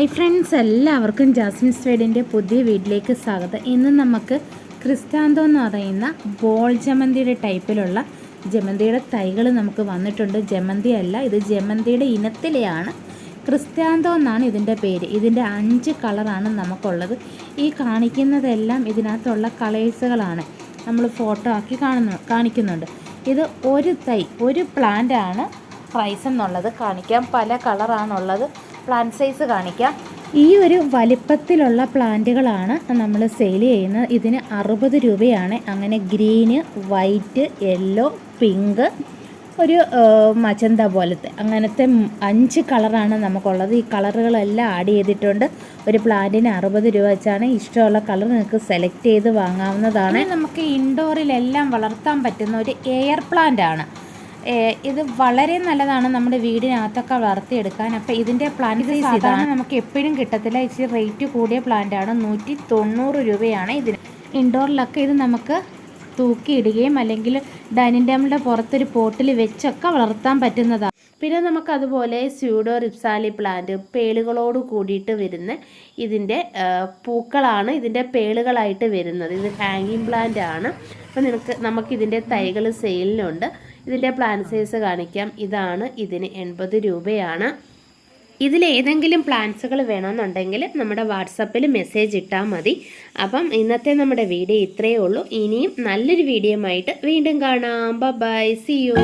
Hi friends, എല്ലാവർക്കും Jasmine's വേഡിൻ്റെ പുതിയ വീട്ടിലേക്ക് സ്വാഗതം. ഇന്ന് നമുക്ക് ക്രിസ്താന്തോ എന്ന് പറയുന്ന ബോൾ ജമന്തിയുടെ ടൈപ്പിലുള്ള ജമന്തിയുടെ തൈകൾ നമുക്ക് വന്നിട്ടുണ്ട്. ജമന്തി അല്ല, ഇത് ജമന്തിയുടെ ഇനത്തിലെയാണ്. ക്രിസ്താന്തോ എന്നാണ് ഇതിൻ്റെ പേര്. ഇതിൻ്റെ 5 കളറാണ് നമുക്കുള്ളത്. ഈ കാണിക്കുന്നതെല്ലാം ഇതിനകത്തുള്ള കളേഴ്സുകളാണ്. നമ്മൾ ഫോട്ടോ ആക്കി കാണിക്കുന്നുണ്ട്. ഇത് ഒരു തൈ, ഒരു പ്ലാന്റ് ആണ്. പ്രൈസ് എന്നുള്ളത് കാണിക്കാം. പല കളറാണുള്ളത്. പ്ലാന്റ് സൈസ് കാണിക്കാം. ഈ ഒരു വലിപ്പത്തിലുള്ള പ്ലാന്റുകളാണ് നമ്മൾ സെയിൽ ചെയ്യുന്നത്. ഇതിന് 60 രൂപയാണ്. അങ്ങനെ ഗ്രീന്, വൈറ്റ്, യെല്ലോ, പിങ്ക്, ഒരു മജന്ത പോലത്തെ അങ്ങനത്തെ 5 കളറാണ് നമുക്കുള്ളത്. ഈ കളറുകളെല്ലാം ആഡ് ചെയ്തിട്ടുണ്ട്. ഒരു പ്ലാന്റിന് 60 രൂപ വെച്ചാണ്. ഇഷ്ടമുള്ള കളർ നിങ്ങൾക്ക് സെലക്ട് ചെയ്ത് വാങ്ങാവുന്നതാണ്. നമുക്ക് ഇൻഡോറിലെല്ലാം വളർത്താൻ പറ്റുന്ന ഒരു എയർ പ്ലാന്റ് ആണ്. ഇത് വളരെ നല്ലതാണ് നമ്മുടെ വീടിനകത്തൊക്കെ വളർത്തിയെടുക്കാൻ. അപ്പോൾ ഇതിൻ്റെ പ്ലാന്റ് സൈസ് ഇതാണ്. നമുക്ക് എപ്പോഴും കിട്ടത്തില്ല. ഇച്ചിരി റേറ്റ് കൂടിയ പ്ലാന്റാണ്. 190 രൂപയാണ് ഇതിന്. ഇൻഡോറിലൊക്കെ ഇത് നമുക്ക് തൂക്കിയിടുകയും അല്ലെങ്കിൽ ഡൈനിങ് ടേബിളിൻ്റെ പുറത്തൊരു പോട്ടിൽ വെച്ചൊക്കെ വളർത്താൻ പറ്റുന്നതാണ്. പിന്നെ നമുക്കതുപോലെ സ്യൂഡോ റിപ്സാലി പ്ലാന്റ് പേളുകളോട് കൂടിയിട്ട് വരുന്ന ഇതിൻ്റെ പൂക്കളാണ് ഇതിൻ്റെ പേളുകളായിട്ട് വരുന്നത്. ഇത് ഹാങ്ങിങ് പ്ലാന്റ് ആണ്. അപ്പോൾ നമുക്കിതിൻ്റെ തൈകൾ സെയിലിനുണ്ട്. ഇതിൻ്റെ പ്ലാന്റ് സൈസ് കാണിക്കാം. ഇതാണ്. ഇതിന് 80 രൂപയാണ്. ഇതിലേതെങ്കിലും പ്ലാന്റ്സുകൾ വേണമെന്നുണ്ടെങ്കിൽ നമ്മുടെ വാട്സപ്പിൽ മെസ്സേജ് ഇട്ടാൽ മതി. അപ്പം ഇന്നത്തെ നമ്മുടെ വീഡിയോ ഇത്രയേ ഉള്ളൂ. ഇനിയും നല്ലൊരു വീഡിയോ ആയിട്ട് വീണ്ടും കാണാം. Bye, see U.